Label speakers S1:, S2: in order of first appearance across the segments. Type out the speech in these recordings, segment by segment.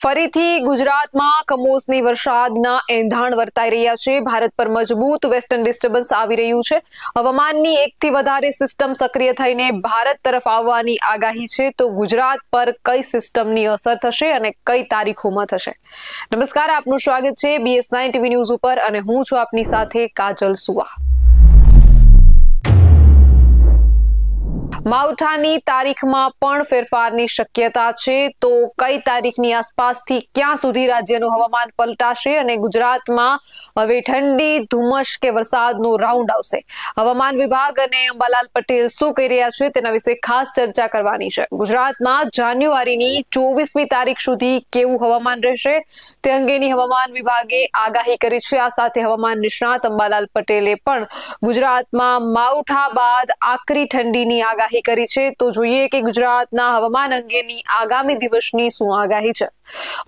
S1: ફરીથી ગુજરાતમાં કમોસમી વરસાદના એંધાણ વર્તાઈ રહ્યા છે. ભારત પર મજબૂત વેસ્ટર્ન ડિસ્ટર્બન્સ આવી રહ્યું છે. હવામાનની એકથી વધારે સિસ્ટમ સક્રિય થઈને ભારત તરફ આવવાની આગાહી છે. તો ગુજરાત પર કઈ સિસ્ટમની અસર થશે અને કઈ તારીખોમાં થશે? નમસ્કાર, આપનું સ્વાગત છે BS9 TV ન્યૂઝ ઉપર અને હું છું આપની સાથે કાજલ સુવા. માવઠાની તારીખમાં પણ ફેરફારની શક્યતા છે. તો કઈ તારીખની આસપાસથી ક્યાં સુધી રાજ્યનું હવામાન પલટાશે અને ગુજરાતમાં હવે ઠંડી, ધુમ્મસ કે વરસાદનો રાઉન્ડ આવશે? હવામાન વિભાગ અને અંબાલાલ પટેલ શું કહી રહ્યા છે તેના વિશે ખાસ ચર્ચા કરવાની છે. ગુજરાતમાં જાન્યુઆરીની 24મી તારીખ સુધી કેવું હવામાન રહેશે તે અંગેની હવામાન વિભાગે આગાહી કરી છે. આ સાથે હવામાન નિષ્ણાત અંબાલાલ પટેલે પણ ગુજરાતમાં માવઠા બાદ આકરી ઠંડીની આગાહી કરી છે. તો જોઈએ કે ગુજરાતના હવામાન અંગેની આગામી દિવસની શું આગાહી છે.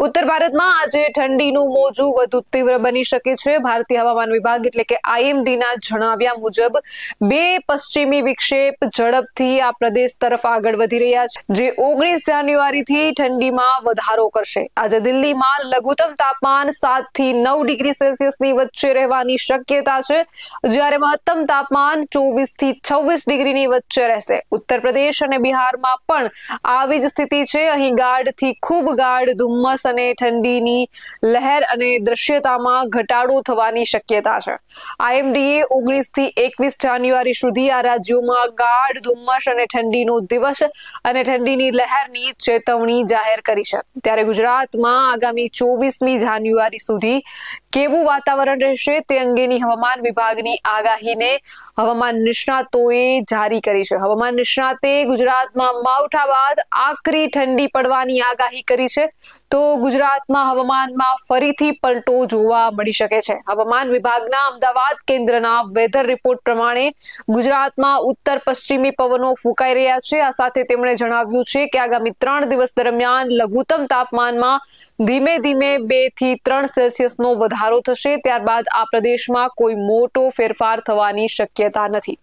S1: ઉત્તર ભારતમાં આજે ઠંડીનું મોજું વધુ તીવ્ર બની શકે છે. ભારતીય હવામાન વિભાગ એટલે કે IMD ના જણાવ્યા મુજબ બે પશ્ચિમી વિક્ષેપ ઝડપથી આ પ્રદેશ તરફ આગળ વધી રહ્યા છે, જે 19 જાન્યુઆરીથી ઠંડીમાં વધારો કરશે. આજે દિલ્હીમાં લઘુત્તમ તાપમાન 7 થી 9 ડિગ્રી સેલ્સિયસની વચ્ચે રહેવાની શક્યતા છે, જ્યારે મહત્તમ તાપમાન 24 થી 26 ડિગ્રીની વચ્ચે રહેશે. ઉત્તર પ્રદેશ અને બિહારમાં પણ આવી જ સ્થિતિ છે. અહીં ગાઢથી ખૂબ ગાઢ ધુમ્મસ અને ઠંડીની લહેર અને દ્રશ્યતામાં ઘટાડો થવાની શક્યતા છે. IMDએ 19 થી 21 જાન્યુઆરી સુધી આ રાજ્યોમાં ગાઢ ધુમ્મસ અને ઠંડીનો દિવસ અને ઠંડીની લહેરની ચેતવણી જાહેર કરી છે. ત્યારે ગુજરાતમાં આગામી 24મી જાન્યુઆરી સુધી કેવું વાતાવરણ રહેશે તે અંગેની હવામાન વિભાગની આગાહીને હવામાન નિષ્ણાતોએ જારી કરી છે. હવામાન નિષ્ણાતે ગુજરાતમાં માવઠા બાદ આકરી ઠંડી પડવાની આગાહી કરી છે. તો ગુજરાતમાં હવામાનમાં ફરીથી પલટો જોવા મળી શકે છે. હવામાન વિભાગના અમદાવાદ કેન્દ્રના વેધર રિપોર્ટ પ્રમાણે ગુજરાતમાં ઉત્તર પશ્ચિમી પવનો ફૂંકાઈ રહ્યા છે. આ સાથે તેમણે જણાવ્યું છે કે આગામી 3 દિવસ દરમિયાન લઘુત્તમ તાપમાનમાં ધીમે ધીમે 2 થી 3 સેલ્સિયસનો વધારો થશે. ત્યારબાદ આ પ્રદેશમાં કોઈ મોટો ફેરફાર થવાની શક્યતા નથી.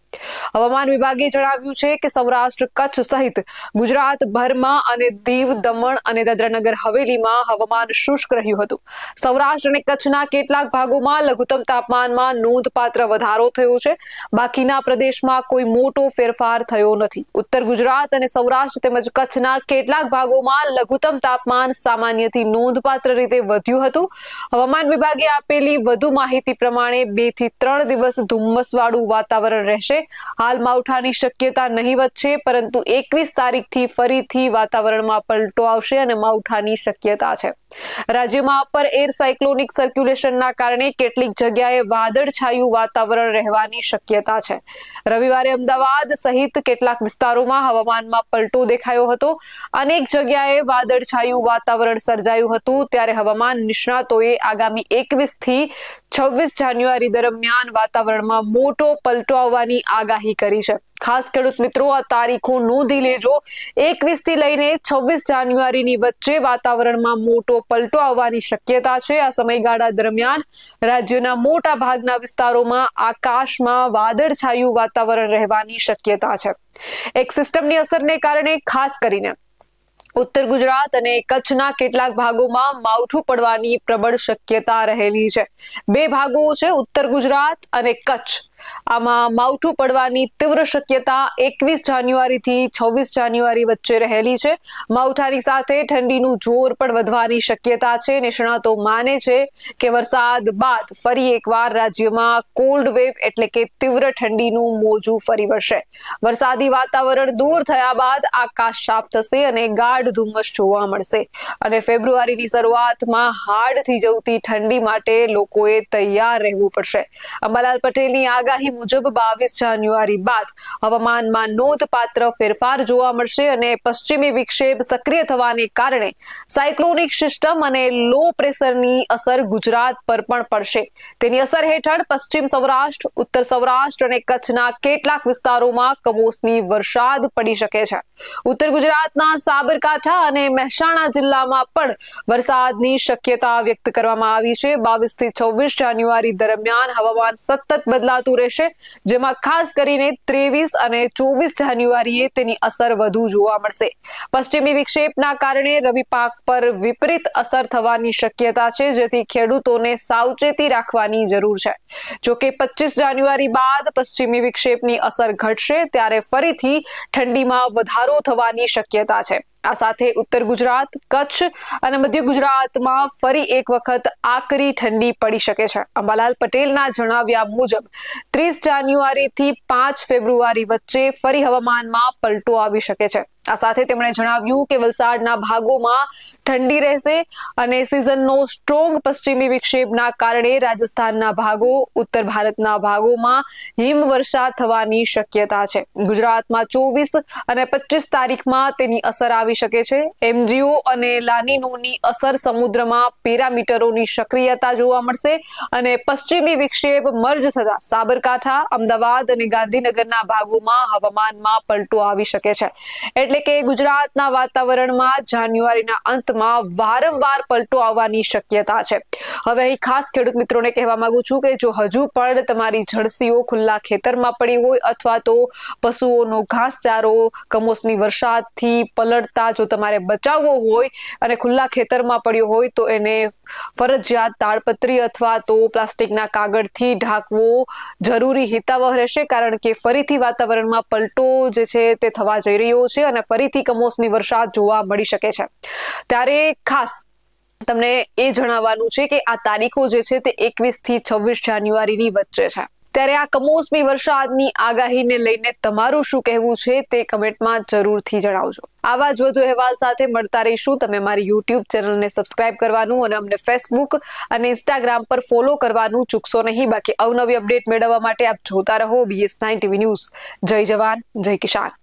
S1: હવામાન વિભાગે જણાવ્યું છે કે સૌરાષ્ટ્ર, કચ્છ સહિત ગુજરાતભરમાં અને દીવ, દમણ અને દાદરાનગર હવેલીમાં હવામાન શુષ્ક રહ્યું હતું. સૌરાષ્ટ્ર અને કચ્છના કેટલાક ભાગોમાં લઘુત્તમ તાપમાનમાં નોંધપાત્ર વધારો થયો છે. બાકીના પ્રદેશમાં કોઈ મોટો ફેરફાર થયો નથી. ઉત્તર ગુજરાત અને સૌરાષ્ટ્ર તેમજ કચ્છના કેટલાક ભાગોમાં લઘુત્તમ તાપમાન સામાન્યથી નોંધપાત્ર રીતે વધ્યું હતું. હવામાન વિભાગે આપેલી વધુ માહિતી પ્રમાણે 2 થી 3 દિવસ ધુમ્મસવાળું વાતાવરણ રહેશે. હાલ માવઠાની શક્યતા નહીવત છે, પરંતુ 21 તારીખથી ફરીથી વાતાવરણમાં પલટો આવશે અને માવઠાની શક્યતા છે. રાજ્યમાં અપર એર સાયક્લોનિક સર્ક્યુલેશનના કારણે કેટલીક જગ્યાએ વાદળછાયું વાતાવરણ રહેવાની શક્યતા છે. રવિવારે અમદાવાદ સહિત કેટલાક વિસ્તારોમાં હવામાનમાં પલટો દેખાયો હતો. અનેક જગ્યાએ વાદળછાયું વાતાવરણ સર્જાયું હતું. ત્યારે હવામાન નિષ્ણાતોએ આગામી 21 થી 26 જાન્યુઆરી દરમિયાન વાતાવરણમાં મોટો પલટો આવવાની આગાહી કરી છે. ખાસ ખેડૂત મિત્રો, આ તારીખો નોંધી લેજો. 21 થી લઈને 26 જાન્યુઆરીની વચ્ચે વાતાવરણમાં મોટો પલટો આવવાની શક્યતા છે. આ સમયગાળા દરમિયાન રાજ્યના મોટા ભાગના વિસ્તારોમાં આકાશમાં વાદળછાયું વાતાવરણ રહેવાની શક્યતા છે. એક સિસ્ટમની અસરને કારણે ખાસ કરીને ઉત્તર ગુજરાત અને કચ્છના કેટલાક ભાગોમાં માવઠું પડવાની પ્રબળ શક્યતા રહેલી છે. બે ભાગો છે, ઉત્તર ગુજરાત અને કચ્છ. આમાં માવઠું પડવાની તીવ્ર શક્યતા 21 જાન્યુઆરીથી 26 જાન્યુઆરી વચ્ચે રહેલી છે. માવઠાની સાથે ઠંડીનું જોર પણ વધવાની શક્યતા છે. નિષ્ણાતો માને છે કે વરસાદ બાદ ફરી એકવાર રાજ્યમાં કોલ્ડ વેવ એટલે કે તીવ્ર ઠંડીનું મોજું ફરી વળશે. વરસાદી વાતાવરણ દૂર થયા બાદ આકાશ સાફ થશે અને ગાઢ ધુમ્મસ જોવા મળશે અને ફેબ્રુઆરીની શરૂઆતમાં હાડ થઈ જતી ઠંડી માટે લોકોએ તૈયાર રહેવું પડશે. અંબાલાલ પટેલની આગાહી મુજબ 22 જાન્યુઆરી બાદ હવામાનમાં નોંધપાત્ર ફેરફાર જોવા મળશે અને પશ્ચિમી વિક્ષેપ સક્રિય થવાને કારણે સાયક્લોનિક સિસ્ટમ અને લો પ્રેશરની અસર ગુજરાત પર પણ પડશે. તેની અસર હેઠળ પશ્ચિમ સૌરાષ્ટ્ર, ઉત્તર સૌરાષ્ટ્ર અને કચ્છના કેટલાક વિસ્તારોમાં કમોસમી વરસાદ પડી શકે છે. ઉત્તર ગુજરાતના સાબરકાંઠા અને મહેસાણા જિલ્લામાં પણ વરસાદની શક્યતા વ્યક્ત કરવામાં આવી છે. 22 થી 26 જાન્યુઆરી દરમિયાન હવામાન સતત બદલાતું રહેશે, જેમાં ખાસ કરીને 23 અને 24 જાન્યુઆરીએ તેની અસર વધુ જોવા મળશે. પશ્ચિમી વિક્ષેપના કારણે રવિ પાક પર વિપરીત અસર થવાની શક્યતા છે, જેથી ખેડૂતોને સાવચેતી રાખવાની જરૂર છે. જોકે 25 જાન્યુઆરી બાદ પશ્ચિમી વિક્ષેપની અસર ઘટશે, ત્યારે ફરીથી ઠંડીમાં વધારો થવાની શક્યતા છે. આ સાથે ઉત્તર ગુજરાત, કચ્છ અને મધ્ય ગુજરાતમાં ફરી એક વખત આકરી ઠંડી પડી શકે છે. અંબાલાલ પટેલના જણાવ્યા મુજબ 30 જાન્યુઆરીથી 5 ફેબ્રુઆરી વચ્ચે ફરી હવામાનમાં પલટો આવી શકે છે. આ સાથે તેમણે જણાવ્યું કે વલસાડના ભાગોમાં ઠંડી રહેશે અને સિઝનનો સ્ટ્રોંગ પશ્ચિમી વિક્ષેપના કારણે રાજસ્થાનના ભાગો, ઉત્તર ભારતના ભાગોમાં હિમવર્ષા થવાની શક્યતા છે. ગુજરાતમાં 24 અને 25 તારીખમાં તેની અસર આવી શકે છે. એમજીઓ અને લાનીનોની અસર સમુદ્રમાં પેરામીટરોની સક્રિયતા જોવા મળશે અને પશ્ચિમી વિક્ષેપ મર્જ થતા સાબરકાંઠા, અમદાવાદ અને ગાંધીનગરના ભાગોમાં હવામાનમાં પલટો આવી શકે છે. એટલે કે ગુજરાતના વાતાવરણમાં જાન્યુઆરીના અંતમાં વારંવાર પલટો આવવાની શક્યતા છે. હવે અહીં ખાસ ખેડૂત મિત્રોને કહેવા માંગુ છું કે જો હજુ પણ તમારી જળસીઓ ખુલ્લા ખેતરમાં પડી હોય અથવા તો પશુઓનો ઘાસચારો કમોસમી વરસાદથી પલળતા જો તમારે બચાવવો હોય અને ખુલ્લા ખેતરમાં પડ્યો હોય તો એને ફરજિયાત તાડપત્રી અથવા તો પ્લાસ્ટિકના કાગળથી ઢાંકવો જરૂરી હિતાવહ રહેશે, કારણ કે ફરીથી વાતાવરણમાં પલટો જે છે તે થવા જઈ રહ્યો છે અને ફરીથી કમોસમી વરસાદ જોવા મળી શકે છે. ત્યારે ખાસ તમને એ જણાવવાનું છે કે આ તારીખો જે છે તે 21 થી 26 જાન્યુઆરીની વચ્ચે છે. ત્યારે આ કમોસમી વરસાદની આગાહીને લઈને તમારું શું કહેવું છે તે કમેન્ટમાં જરૂરથી જણાવજો. આવા જ વધુ અહેવાલ સાથે મળતા રહીશું. તમે મારી યુટ્યુબ ચેનલને સબસ્ક્રાઇબ કરવાનું અને અમને ફેસબુક અને ઇન્સ્ટાગ્રામ પર ફોલો કરવાનું ચૂકશો નહીં. બાકી અવનવી અપડેટ મેળવવા માટે આપ જોતા રહો BS9 TV ન્યૂઝ. જય જવાન, જય કિસાન.